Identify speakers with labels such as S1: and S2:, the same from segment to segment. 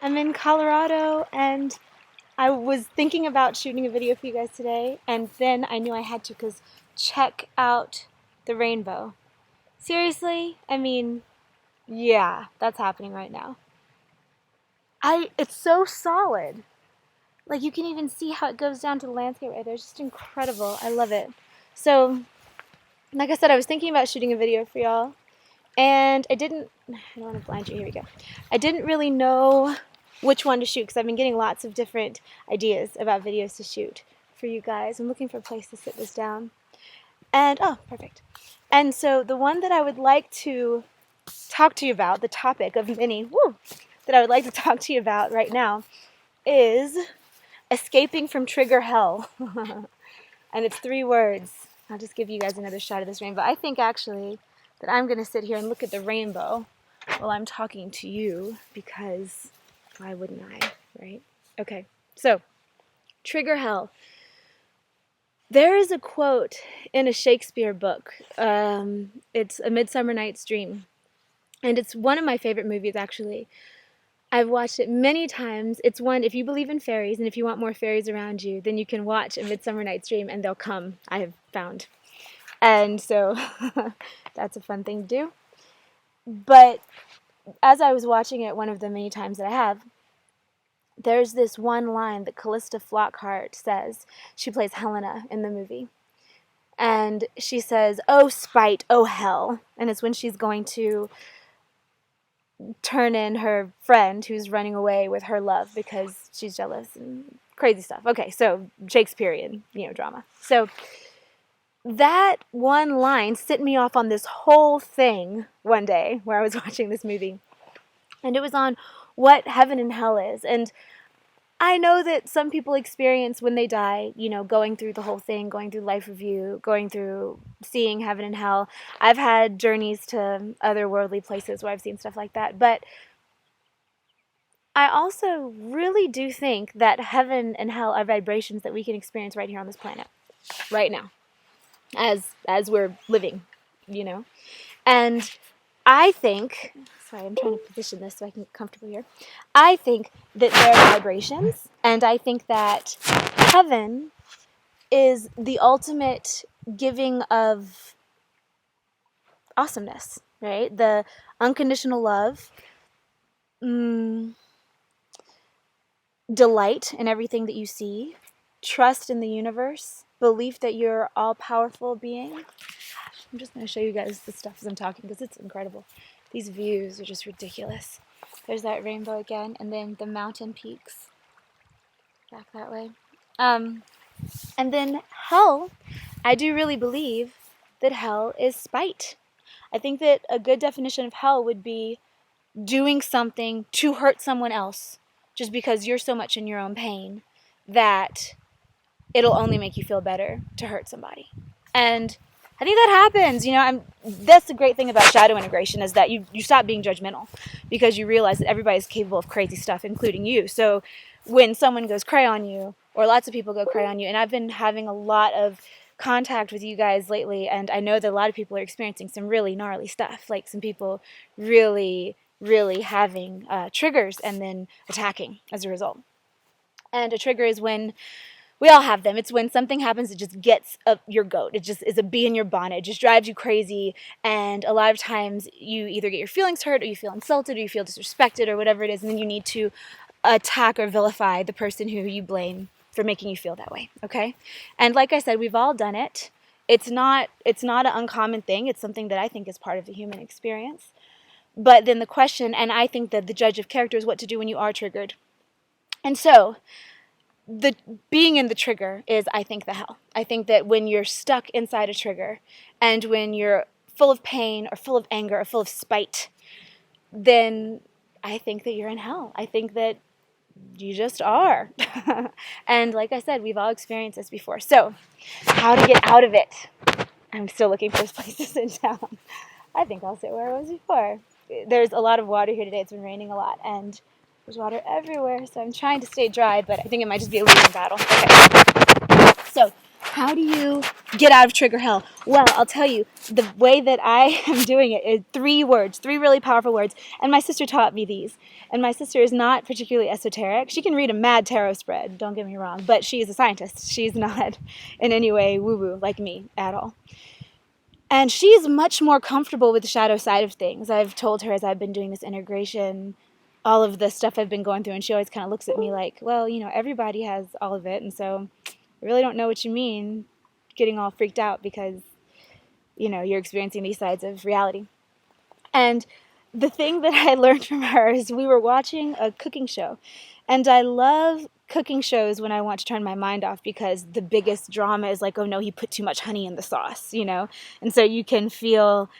S1: I'm in Colorado, and I was thinking about shooting a video for you guys today, and then I knew I had to because check out the rainbow. Seriously? I mean, yeah, that's happening right now. It's so solid. Like, you can even see how it goes down to the landscape right there. It's just incredible. I love it. So, like I said, I was thinking about shooting a video for y'all, and I don't want to blind you. Here we go. I didn't really know which one to shoot because I've been getting lots of different ideas about videos to shoot for you guys. I'm looking for a place to sit this down. And, oh, perfect. And so the one that I would like to talk to you about, the topic of many, that I would like to talk to you about right now is escaping from trigger hell. And it's 3 words. I'll just give you guys another shot of this rainbow. I think actually that I'm going to sit here and look at the rainbow while I'm talking to you, because why wouldn't I, right? Okay, so trigger hell. There is a quote in a Shakespeare book. It's A Midsummer Night's Dream, and it's one of my favorite movies, actually. I've watched it many times. It's one, if you believe in fairies and if you want more fairies around you, then you can watch A Midsummer Night's Dream and they'll come, I have found. And so that's a fun thing to do. But as I was watching it, one of the many times that I have, there's this one line that Callista Flockhart says. She plays Helena in the movie. And she says, "Oh, spite, oh, hell." And it's when she's going to turn in her friend who's running away with her love because she's jealous and crazy stuff. Okay, so Shakespearean, drama. So that one line set me off on this whole thing one day where I was watching this movie. And it was on what heaven and hell is. And I know that some people experience when they die, going through the whole thing, going through life review, going through seeing heaven and hell. I've had journeys to otherworldly places where I've seen stuff like that. But I also really do think that heaven and hell are vibrations that we can experience right here on this planet, right now, as we're living, And I think, sorry, I'm trying to position this so I can get comfortable here. I think that they're vibrations, and I think that heaven is the ultimate giving of awesomeness, right? The unconditional love, delight in everything that you see, trust in the universe, belief that you're all-powerful being. Gosh, I'm just going to show you guys the stuff as I'm talking because it's incredible. These views are just ridiculous. There's that rainbow again, and then the mountain peaks back that way. And then hell, I do really believe that hell is spite. I think that a good definition of hell would be doing something to hurt someone else just because you're so much in your own pain that it'll only make you feel better to hurt somebody. And I think that happens. That's the great thing about shadow integration, is that you stop being judgmental because you realize that everybody's capable of crazy stuff, including you. So when someone goes cray on you, or lots of people go cray on you, and I've been having a lot of contact with you guys lately, and I know that a lot of people are experiencing some really gnarly stuff, like some people really, really having triggers and then attacking as a result. And a trigger is when we all have them. It's when something happens that just gets up your goat. It just is a bee in your bonnet. It just drives you crazy. And a lot of times you either get your feelings hurt, or you feel insulted, or you feel disrespected, or whatever it is. And then you need to attack or vilify the person who you blame for making you feel that way. Okay? And like I said, we've all done it. It's not an uncommon thing. It's something that I think is part of the human experience. But then the question, and I think that the judge of character, is what to do when you are triggered. And so the being in the trigger is, I think, the hell. I think that when you're stuck inside a trigger, and when you're full of pain or full of anger or full of spite, then I think that you're in hell. I think that you just are. And like I said, we've all experienced this before. So how to get out of it? I'm still looking for a place to sit down. I think I'll sit where I was before. There's a lot of water here today. It's been raining a lot, and there's water everywhere, so I'm trying to stay dry, but I think it might just be a losing battle. Okay. So How do you get out of trigger hell? Well, I'll tell you, the way that I am doing it is 3 words, 3 really powerful words. And my sister taught me these. And my sister is not particularly esoteric. She can read a mad tarot spread, don't get me wrong, but she is a scientist. She's not in any way woo-woo like me at all. And she's much more comfortable with the shadow side of things. I've told her as I've been doing this integration, all of the stuff I've been going through, and she always kind of looks at me like, well, everybody has all of it, and so I really don't know what you mean getting all freaked out because, you're experiencing these sides of reality. And the thing that I learned from her is we were watching a cooking show. And I love cooking shows when I want to turn my mind off because the biggest drama is like, oh no, he put too much honey in the sauce, And so you can feel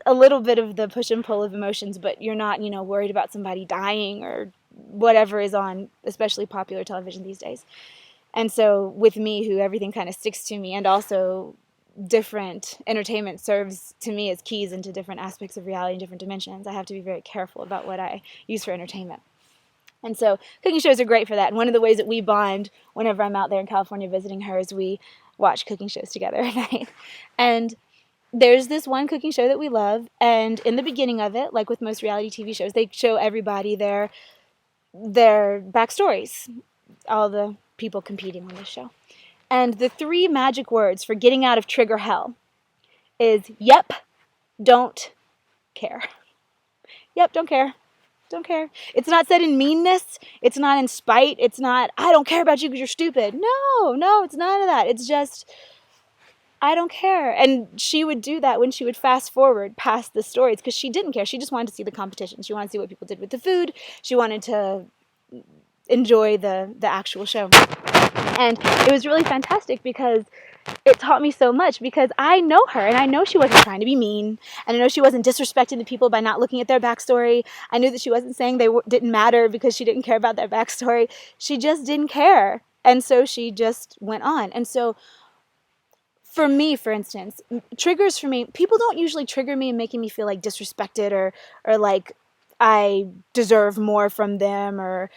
S1: a little bit of the push and pull of emotions, but you're not, worried about somebody dying or whatever is on, especially popular television these days. And so with me, who everything kind of sticks to me, and also different entertainment serves to me as keys into different aspects of reality and different dimensions, I have to be very careful about what I use for entertainment. And so cooking shows are great for that. And one of the ways that we bond whenever I'm out there in California visiting her is we watch cooking shows together at night. And there's this one cooking show that we love, and in the beginning of it, like with most reality TV shows, they show everybody their backstories, all the people competing on this show. And the 3 magic words for getting out of trigger hell is, yep, don't care. Yep, don't care. Don't care. It's not said in meanness. It's not in spite. It's not, I don't care about you because you're stupid. No, it's none of that. It's just, I don't care. And she would do that when she would fast forward past the stories because she didn't care. She just wanted to see the competition. She wanted to see what people did with the food. She wanted to enjoy the actual show. And it was really fantastic because it taught me so much because I know her and I know she wasn't trying to be mean, and I know she wasn't disrespecting the people by not looking at their backstory. I knew that she wasn't saying they didn't matter because she didn't care about their backstory. She just didn't care. And so she just went on. And so for me, for instance, triggers for me, people don't usually trigger me and making me feel like disrespected or like I deserve more from them or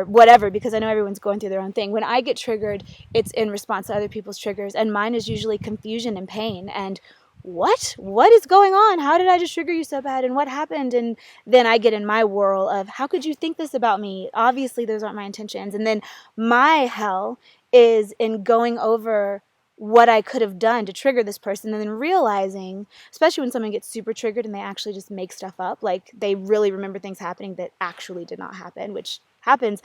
S1: whatever, because I know everyone's going through their own thing. When I get triggered, it's in response to other people's triggers, and mine is usually confusion and pain and what is going on? How did I just trigger you so bad, and what happened? And then I get in my whirl of, how could you think this about me? Obviously those aren't my intentions. And then my hell is in going over what I could have done to trigger this person, and then realizing, especially when someone gets super triggered and they actually just make stuff up, like they really remember things happening that actually did not happen, which happens.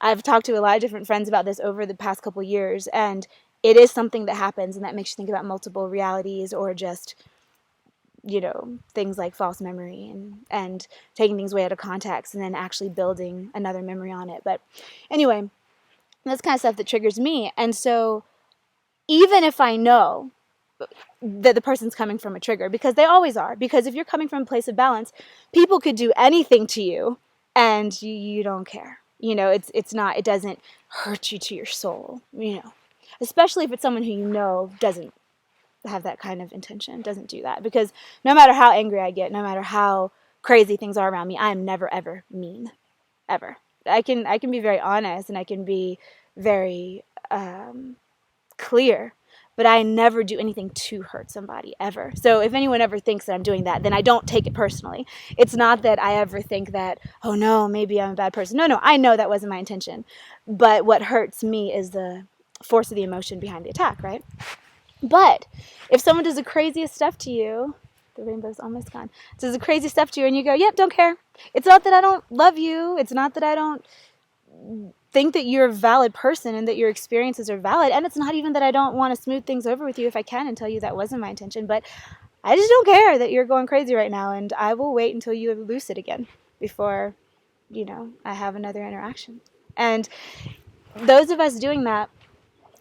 S1: I've talked to a lot of different friends about this over the past couple years, and it is something that happens, and that makes you think about multiple realities or just, things like false memory and taking things way out of context and then actually building another memory on it. But anyway, that's kind of stuff that triggers me. And so even if I know that the person's coming from a trigger, because they always are, because if you're coming from a place of balance, people could do anything to you and you don't care. It's not, it doesn't hurt you to your soul, especially if it's someone who doesn't have that kind of intention, doesn't do that. Because no matter how angry I get, no matter how crazy things are around me, I am never, ever mean, ever. I can be very honest and I can be very, clear, but I never do anything to hurt somebody ever. So if anyone ever thinks that I'm doing that, then I don't take it personally. It's not that I ever think that, oh no, maybe I'm a bad person. No, I know that wasn't my intention. But what hurts me is the force of the emotion behind the attack, right? But if someone does the craziest stuff to you, the rainbow's almost gone, does the craziest stuff to you and you go, yep, don't care. It's not that I don't love you. It's not that I don't think that you're a valid person and that your experiences are valid, and it's not even that I don't want to smooth things over with you if I can and tell you that wasn't my intention, but I just don't care that you're going crazy right now, and I will wait until you loose it again before I have another interaction. And those of us doing that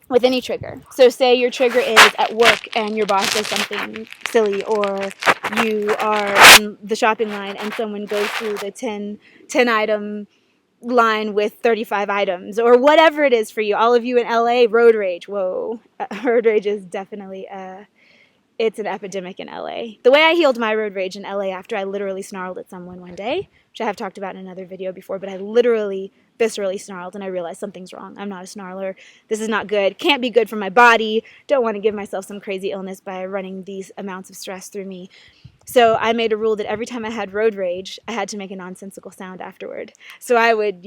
S1: with any trigger, so say your trigger is at work and your boss does something silly, or you are in the shopping line and someone goes through the 10 item line with 35 items, or whatever it is for you. All of you in LA, road rage. Whoa. Road rage is definitely, it's an epidemic in LA. The way I healed my road rage in LA after I literally snarled at someone one day, which I have talked about in another video before, but I literally viscerally snarled and I realized something's wrong. I'm not a snarler. This is not good. Can't be good for my body. Don't want to give myself some crazy illness by running these amounts of stress through me. So I made a rule that every time I had road rage, I had to make a nonsensical sound afterward. So I would,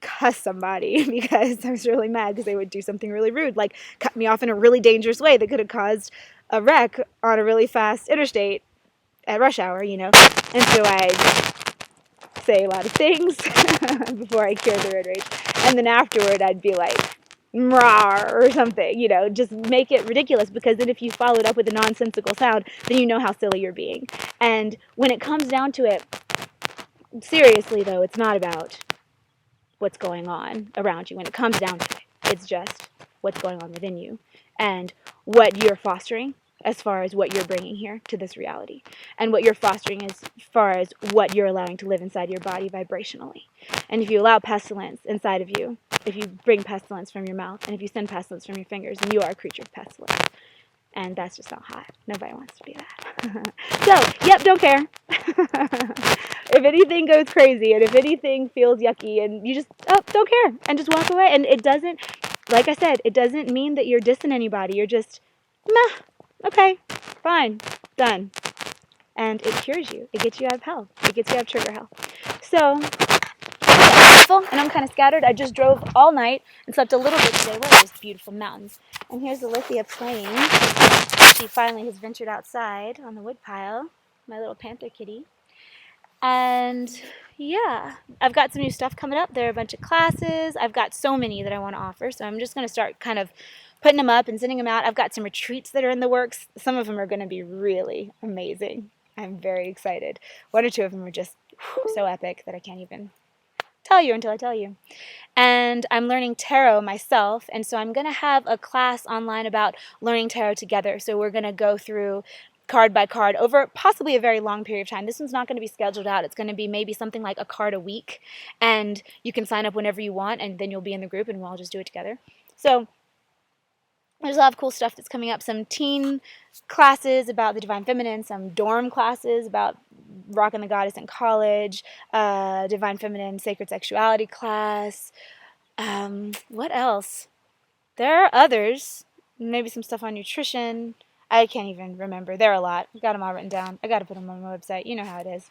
S1: cuss somebody because I was really mad because they would do something really rude, like cut me off in a really dangerous way that could have caused a wreck on a really fast interstate at rush hour, And so I'd say a lot of things before I cured the road rage. And then afterward, I'd be like, "Mrar" or something, just make it ridiculous, because then if you followed up with a nonsensical sound, then you know how silly you're being. And when it comes down to it, seriously though, it's not about what's going on around you. When it comes down to it, it's just what's going on within you and what you're fostering as far as what you're bringing here to this reality, and what you're fostering as far as what you're allowing to live inside your body vibrationally. And if you allow pestilence inside of you, if you bring pestilence from your mouth, and if you send pestilence from your fingers, then you are a creature of pestilence. And that's just not hot. Nobody wants to be that. So, yep, don't care. If anything goes crazy and if anything feels yucky, and you just, don't care, and just walk away. And it doesn't, like I said, it doesn't mean that you're dissing anybody. You're just, meh, okay, fine, done. And it cures you. It gets you out of hell. It gets you out of trigger hell. So, and I'm kind of scattered. I just drove all night and slept a little bit today. What are these beautiful mountains? And here's Alithia playing. She finally has ventured outside on the woodpile, my little panther kitty. And yeah, I've got some new stuff coming up. There are a bunch of classes. I've got so many that I want to offer, so I'm just going to start kind of putting them up and sending them out. I've got some retreats that are in the works. Some of them are going to be really amazing. I'm very excited. One or two of them are just so epic that I can't even tell you until I tell you. And I'm learning tarot myself, and so I'm going to have a class online about learning tarot together. So we're going to go through card by card over possibly a very long period of time. This one's not going to be scheduled out. It's going to be maybe something like a card a week, and you can sign up whenever you want, and then you'll be in the group and we'll all just do it together. So there's a lot of cool stuff that's coming up. Some teen classes about the Divine Feminine, some dorm classes about rocking the goddess in college, Divine Feminine Sacred Sexuality class. What else? There are others. Maybe some stuff on nutrition. I can't even remember. There are a lot. I've got them all written down. I got to put them on my website. You know how it is.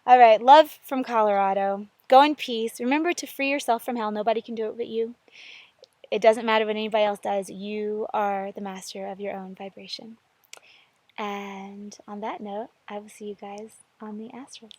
S1: All right. Love from Colorado. Go in peace. Remember to free yourself from hell. Nobody can do it but you. It doesn't matter what anybody else does. You are the master of your own vibration. And on that note, I will see you guys on the astral.